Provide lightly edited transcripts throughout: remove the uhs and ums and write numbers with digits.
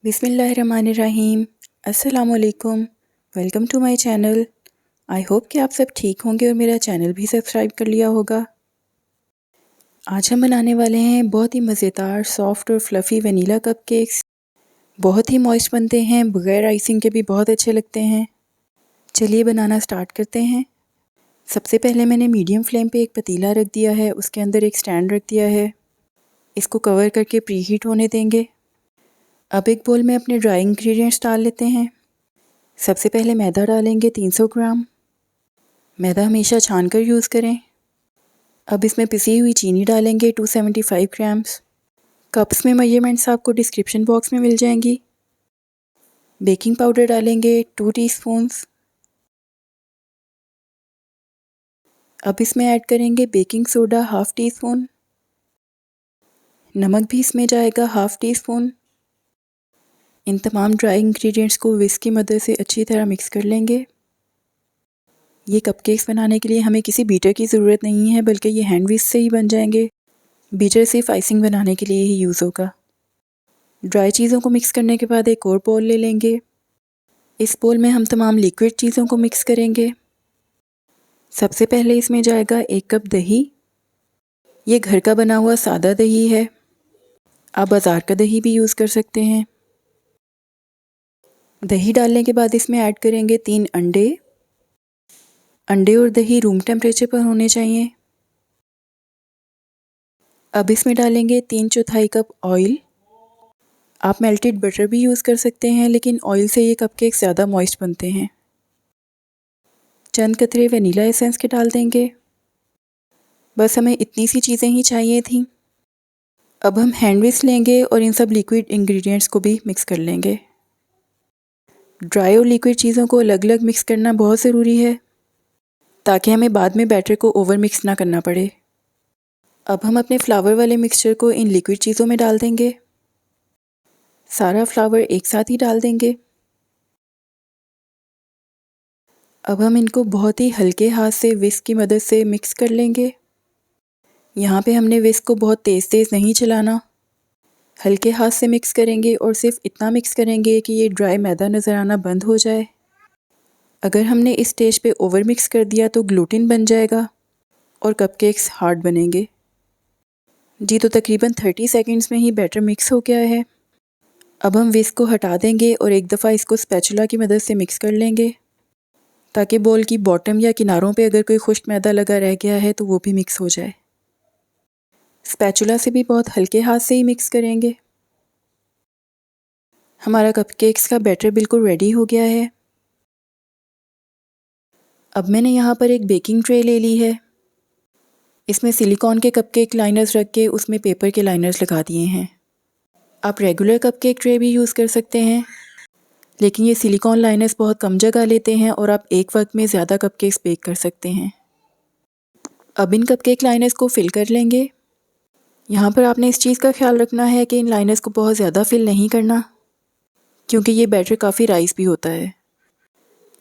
बिस्मिल्लाहिर्रहमानिर्रहीम। अस्सलामुअलैकुम। Welcome to my channel. I hope कि आप सब ठीक होंगे और मेरा चैनल भी सब्सक्राइब कर लिया होगा। आज हम बनाने वाले हैं बहुत ही मज़ेदार सॉफ्ट और फ्लफ़ी वनीला कपकेक्स। बहुत ही मॉइस्ट बनते हैं, बग़ैर आइसिंग के भी बहुत अच्छे लगते हैं। चलिए बनाना स्टार्ट करते हैं। सबसे पहले मैंने मीडियम फ्लेम पे एक पतीला रख दिया है, उसके अंदर एक स्टैंड रख दिया है। इसको कवर करके प्री हीट होने देंगे। अब एक बोल में अपने ड्राई इंग्रेडिएंट्स डाल लेते हैं। सबसे पहले मैदा डालेंगे 300 ग्राम। मैदा हमेशा छान कर यूज़ करें। अब इसमें पिसी हुई चीनी डालेंगे 275 ग्राम्स। कप्स में मेजरमेंट्स आपको डिस्क्रिप्शन बॉक्स में मिल जाएंगी। बेकिंग पाउडर डालेंगे 2 टीस्पून्स। अब इसमें ऐड करेंगे baking soda half tea spoon. नमक भी इसमें जाएगा हाफ़ टी स्पून। इन तमाम ड्राई इंग्रेडिएंट्स को विस्क की मदद से अच्छी तरह मिक्स कर लेंगे। ये कपकेक्स बनाने के लिए हमें किसी बीटर की ज़रूरत नहीं है, बल्कि ये हैंड विस्क से ही बन जाएंगे। बीटर सिर्फ आइसिंग बनाने के लिए ही यूज़ होगा। ड्राई चीज़ों को मिक्स करने के बाद एक और बोल ले लेंगे। इस बोल में हम तमाम लिक्विड चीज़ों को मिक्स करेंगे। सबसे पहले इसमें जाएगा 1 कप दही। ये घर का बना हुआ सादा दही है, आप बाज़ार का दही भी यूज़ कर सकते हैं। दही डालने के बाद इसमें ऐड करेंगे 3 अंडे। अंडे और दही रूम टेम्परेचर पर होने चाहिए। अब इसमें डालेंगे 3/4 कप ऑयल। आप मेल्टेड बटर भी यूज़ कर सकते हैं, लेकिन ऑयल से ये कपकेक ज़्यादा मॉइस्ट बनते हैं। चंद कतरे वनीला एसेंस के डाल देंगे। बस हमें इतनी सी चीज़ें ही चाहिए थी। अब हम हैंड विस्क लेंगे और इन सब लिक्विड इंग्रेडिएंट्स को भी मिक्स कर लेंगे। ड्राई और लिक्विड चीज़ों को अलग अलग मिक्स करना बहुत ज़रूरी है, ताकि हमें बाद में बैटर को ओवर मिक्स ना करना पड़े। अब हम अपने फ्लावर वाले मिक्सचर को इन लिक्विड चीज़ों में डाल देंगे। सारा फ्लावर एक साथ ही डाल देंगे। अब हम इनको बहुत ही हल्के हाथ से विस्क की मदद से मिक्स कर लेंगे। यहाँ पे हमने विस्क को बहुत तेज़ तेज़ नहीं चलाना, हल्के हाथ से मिक्स करेंगे और सिर्फ इतना मिक्स करेंगे कि ये ड्राई मैदा नज़र आना बंद हो जाए। अगर हमने इस स्टेज पे ओवर मिक्स कर दिया तो ग्लूटिन बन जाएगा और कपकेक्स हार्ड बनेंगे। जी तो तकरीबन 30 सेकंड्स में ही बैटर मिक्स हो गया है। अब हम विस्क को हटा देंगे और एक दफ़ा इसको स्पैचुला की मदद से मिक्स कर लेंगे, ताकि बोल की बॉटम या किनारों पे अगर कोई खुश्क मैदा लगा रह गया है तो वो भी मिक्स हो जाए। स्पैचुला से भी बहुत हल्के हाथ से ही मिक्स करेंगे। हमारा कपकेक्स का बैटर बिल्कुल रेडी हो गया है। अब मैंने यहाँ पर एक बेकिंग ट्रे ले ली है। इसमें सिलिकॉन के कपकेक लाइनर्स रख के उसमें पेपर के लाइनर्स लगा दिए हैं। आप रेगुलर कपकेक ट्रे भी यूज़ कर सकते हैं, लेकिन ये सिलिकॉन लाइनर्स बहुत कम जगह लेते हैं और आप एक वक्त में ज़्यादा कपकेक्स बेक कर सकते हैं। अब इन कपकेक लाइनर्स को फिल कर लेंगे। यहाँ पर आपने इस चीज़ का ख्याल रखना है कि इन लाइनर्स को बहुत ज़्यादा फिल नहीं करना, क्योंकि ये बैटर काफ़ी राइस भी होता है।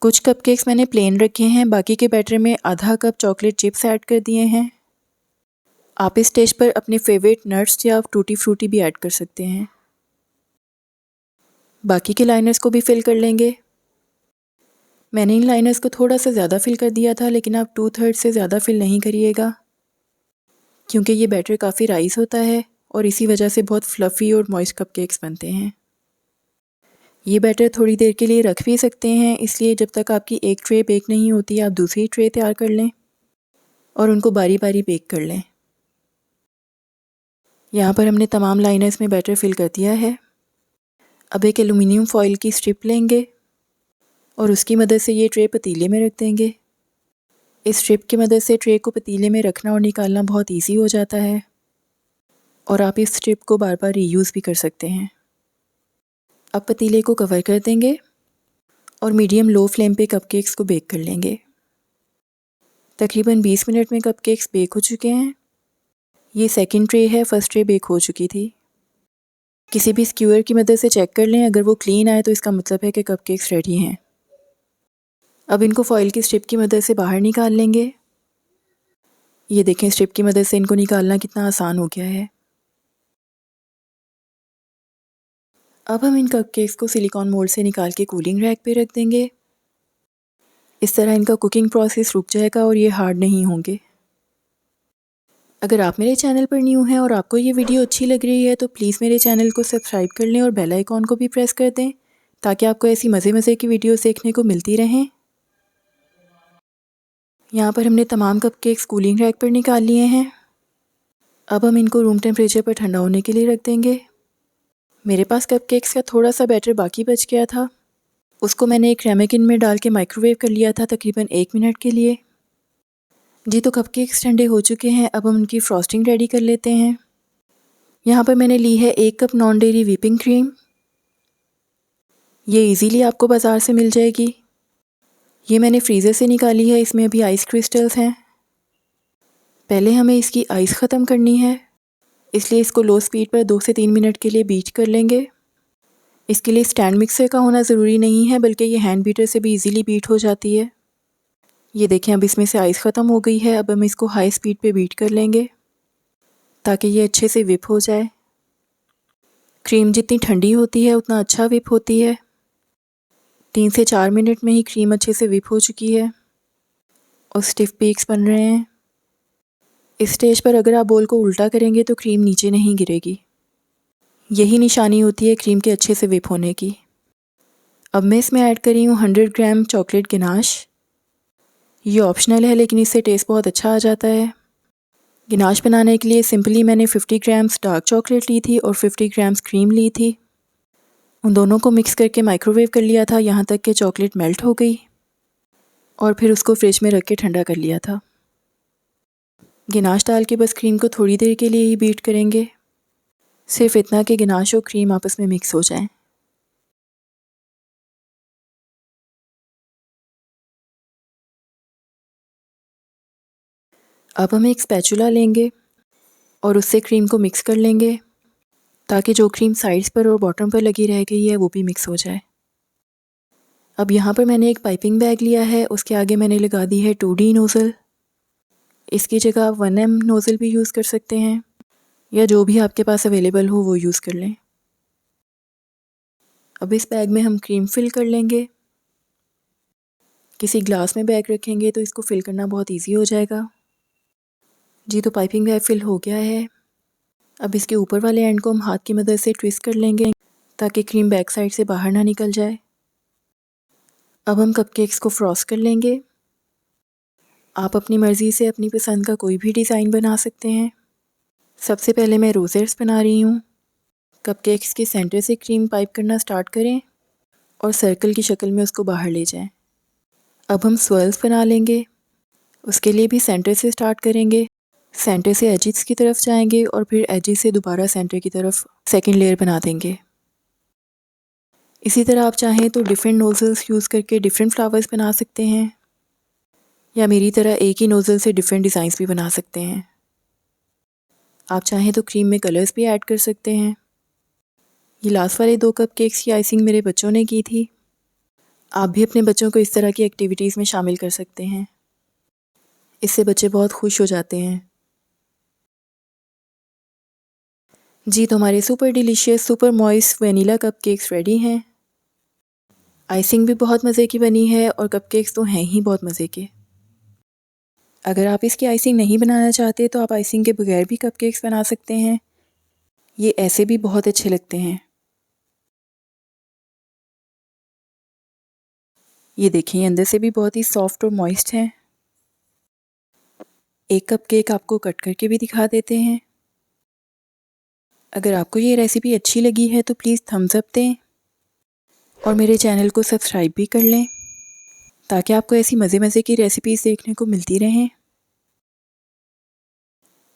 कुछ कपकेक्स मैंने प्लेन रखे हैं, बाकी के बैटर में आधा कप चॉकलेट चिप्स ऐड कर दिए हैं। आप इस स्टेज पर अपने फेवरेट नट्स या टूटी फ्रूटी भी ऐड कर सकते हैं। बाकी के लाइनर्स को भी फिल कर लेंगे। मैंने इन लाइनर्स को थोड़ा सा ज़्यादा फिल कर दिया था, लेकिन आप 2/3 से ज़्यादा फिल नहीं करिएगा, क्योंकि ये बैटर काफ़ी राइस होता है और इसी वजह से बहुत फ्लफ़ी और मॉइस्ट कपकेक्स बनते हैं। ये बैटर थोड़ी देर के लिए रख भी सकते हैं, इसलिए जब तक आपकी एक ट्रे बेक नहीं होती आप दूसरी ट्रे तैयार कर लें और उनको बारी बारी बेक कर लें। यहाँ पर हमने तमाम लाइनर्स में बैटर फिल कर दिया है। अब एक एलुमिनियम फॉइल की स्ट्रिप लेंगे और उसकी मदद से ये ट्रे पतीले में रख देंगे। इस स्ट्रिप की मदद से ट्रे को पतीले में रखना और निकालना बहुत ईजी हो जाता है और आप इस स्ट्रिप को बार बार रीयूज़ भी कर सकते हैं। अब पतीले को कवर कर देंगे और मीडियम लो फ्लेम पे कपकेक्स को बेक कर लेंगे। तकरीबन 20 मिनट में कपकेक्स बेक हो चुके हैं। ये सेकंड ट्रे है, फर्स्ट ट्रे बेक हो चुकी थी। किसी भी स्क्यूअर की मदद से चेक कर लें, अगर वो क्लीन आए तो इसका मतलब है कि कपकेक्स रेडी हैं। अब इनको फॉइल की स्ट्रिप की मदद से बाहर निकाल लेंगे। ये देखें, स्ट्रिप की मदद से इनको निकालना कितना आसान हो गया है। अब हम इन कपकेक्स को सिलिकॉन मोल्ड से निकाल के कूलिंग रैक पे रख देंगे। इस तरह इनका कुकिंग प्रोसेस रुक जाएगा और ये हार्ड नहीं होंगे। अगर आप मेरे चैनल पर न्यू हैं और आपको ये वीडियो अच्छी लग रही है तो प्लीज़ मेरे चैनल को सब्सक्राइब कर लें और बेल आइकॉन को भी प्रेस कर दें ताकि आपको ऐसी मज़े मज़े की वीडियोस देखने को मिलती रहें। यहाँ पर हमने तमाम कपकेक्स कूलिंग रैक पर निकाल लिए हैं। अब हम इनको रूम टेम्परेचर पर ठंडा होने के लिए रख देंगे। मेरे पास कपकेक्स का थोड़ा सा बैटर बाकी बच गया था, उसको मैंने एक रेमेकिन में डाल के माइक्रोवेव कर लिया था तकरीबन 1 मिनट के लिए। जी तो कपकेक्स ठंडे हो चुके हैं, अब हम उनकी फ्रॉस्टिंग रेडी कर लेते हैं। यहाँ पर मैंने ली है 1 cup non dairy whipping cream. ये इजीली आपको बाज़ार से मिल जाएगी। ये मैंने फ्रीज़र से निकाली है, इसमें अभी आइस क्रिस्टल्स हैं। पहले हमें इसकी आइस ख़त्म करनी है, इसलिए इसको लो स्पीड पर 2 से 3 मिनट के लिए बीट कर लेंगे। इसके लिए स्टैंड मिक्सर का होना ज़रूरी नहीं है, बल्कि ये हैंड बीटर से भी इजीली बीट हो जाती है। ये देखें अब इसमें से आइस ख़त्म हो गई है। अब हम इसको हाई स्पीड पे बीट कर लेंगे ताकि ये अच्छे से विप हो जाए। क्रीम जितनी ठंडी होती है उतना अच्छा विप होती है। 3 से 4 मिनट में ही क्रीम अच्छे से विप हो चुकी है और स्टिफ पीक्स बन रहे हैं। इस स्टेज पर अगर आप बोल को उल्टा करेंगे तो क्रीम नीचे नहीं गिरेगी। यही निशानी होती है क्रीम के अच्छे से विप होने की। अब मैं इसमें ऐड कर रही हूँ 100 ग्राम चॉकलेट गिनाश। ये ऑप्शनल है लेकिन इससे टेस्ट बहुत अच्छा आ जाता है। गिनाश बनाने के लिए सिंपली मैंने 50 ग्राम्स डार्क चॉकलेट ली थी और 50 ग्राम्स क्रीम ली थी। उन दोनों को मिक्स करके माइक्रोवेव कर लिया था यहाँ तक कि चॉकलेट मेल्ट हो गई और फिर उसको फ्रिज में रख के ठंडा कर लिया था। गिनाश डाल के बस क्रीम को थोड़ी देर के लिए ही बीट करेंगे, सिर्फ इतना कि गिनाश और क्रीम आपस में मिक्स हो जाएं। अब हम एक स्पैचुला लेंगे और उससे क्रीम को मिक्स कर लेंगे ताकि जो क्रीम साइड्स पर और बॉटम पर लगी रह गई है वो भी मिक्स हो जाए। अब यहाँ पर मैंने एक पाइपिंग बैग लिया है, उसके आगे मैंने लगा दी है 2D नोज़ल। इसकी जगह आप 1M नोज़ल भी यूज़ कर सकते हैं या जो भी आपके पास अवेलेबल हो वो यूज़ कर लें। अब इस बैग में हम क्रीम फिल कर लेंगे। किसी ग्लास में बैग रखेंगे तो इसको फिल करना बहुत ईजी हो जाएगा। जी तो पाइपिंग बैग फिल हो गया है। अब इसके ऊपर वाले एंड को हम हाथ की मदद से ट्विस्ट कर लेंगे ताकि क्रीम बैक साइड से बाहर ना निकल जाए। अब हम कपकेक्स को फ्रॉस्ट कर लेंगे। आप अपनी मर्ज़ी से अपनी पसंद का कोई भी डिज़ाइन बना सकते हैं। सबसे पहले मैं रोज़ेट्स बना रही हूँ। कपकेक्स के सेंटर से क्रीम पाइप करना स्टार्ट करें और सर्कल की शक्ल में उसको बाहर ले जाएं। अब हम स्वर्ल्स बना लेंगे। उसके लिए भी सेंटर से स्टार्ट करेंगे, सेंटर से एजिस की तरफ जाएंगे और फिर एजिस से दोबारा सेंटर की तरफ सेकंड लेयर बना देंगे। इसी तरह आप चाहें तो डिफरेंट नोज़ल्स यूज़ करके डिफरेंट फ्लावर्स बना सकते हैं या मेरी तरह एक ही नोज़ल से डिफरेंट डिज़ाइंस भी बना सकते हैं। आप चाहें तो क्रीम में कलर्स भी ऐड कर सकते हैं। ये लास्ट वाले 2 कपकेक्स की आइसिंग मेरे बच्चों ने की थी। आप भी अपने बच्चों को इस तरह की एक्टिविटीज़ में शामिल कर सकते हैं, इससे बच्चे बहुत खुश हो जाते हैं। जी तो हमारे super delicious super moist vanilla cupcakes ready हैं। आइसिंग भी बहुत मज़े की बनी है और कपकेक्स तो हैं ही बहुत मज़े के। अगर आप इसकी आइसिंग नहीं बनाना चाहते तो आप आइसिंग के बगैर भी कपकेक्स बना सकते हैं। ये ऐसे भी बहुत अच्छे लगते हैं। ये देखिए अंदर से भी बहुत ही सॉफ्ट और मॉइस्ट हैं। एक कपकेक आपको कट करके भी दिखा देते हैं। अगर आपको ये रेसिपी अच्छी लगी है तो प्लीज़ थम्स अप दें और मेरे चैनल को सब्सक्राइब भी कर लें ताकि आपको ऐसी मज़े मज़े की रेसिपीज़ देखने को मिलती रहें।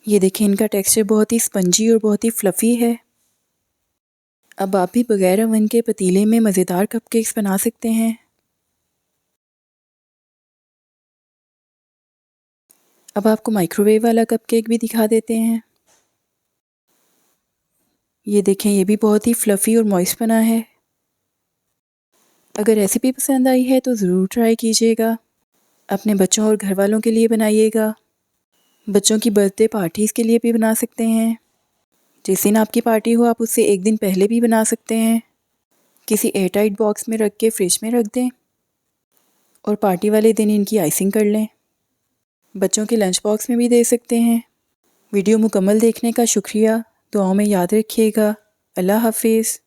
ये देखें इनका टेक्सचर बहुत ही स्पंजी और बहुत ही फ्लफ़ी है। अब आप भी बगैर ओवन के पतीले में मज़ेदार कपकेक्स बना सकते हैं। अब आपको माइक्रोवेव वाला कपकेक भी दिखा देते हैं। ये देखें ये भी बहुत ही फ्लफ़ी और मॉइस्ट बना है। अगर रेसिपी पसंद आई है तो ज़रूर ट्राई कीजिएगा। अपने बच्चों और घर वालों के लिए बनाइएगा। बच्चों की बर्थडे पार्टीज़ के लिए भी बना सकते हैं। जिस दिन आपकी पार्टी हो आप उससे एक दिन पहले भी बना सकते हैं। किसी एयरटाइट बॉक्स में रख के फ्रिज में रख दें और पार्टी वाले दिन इनकी आइसिंग कर लें। बच्चों के लंच बॉक्स में भी दे सकते हैं। वीडियो मुकम्मल देखने का शुक्रिया। दुआओं में याद रखिएगा। अल्लाह हाफिज़।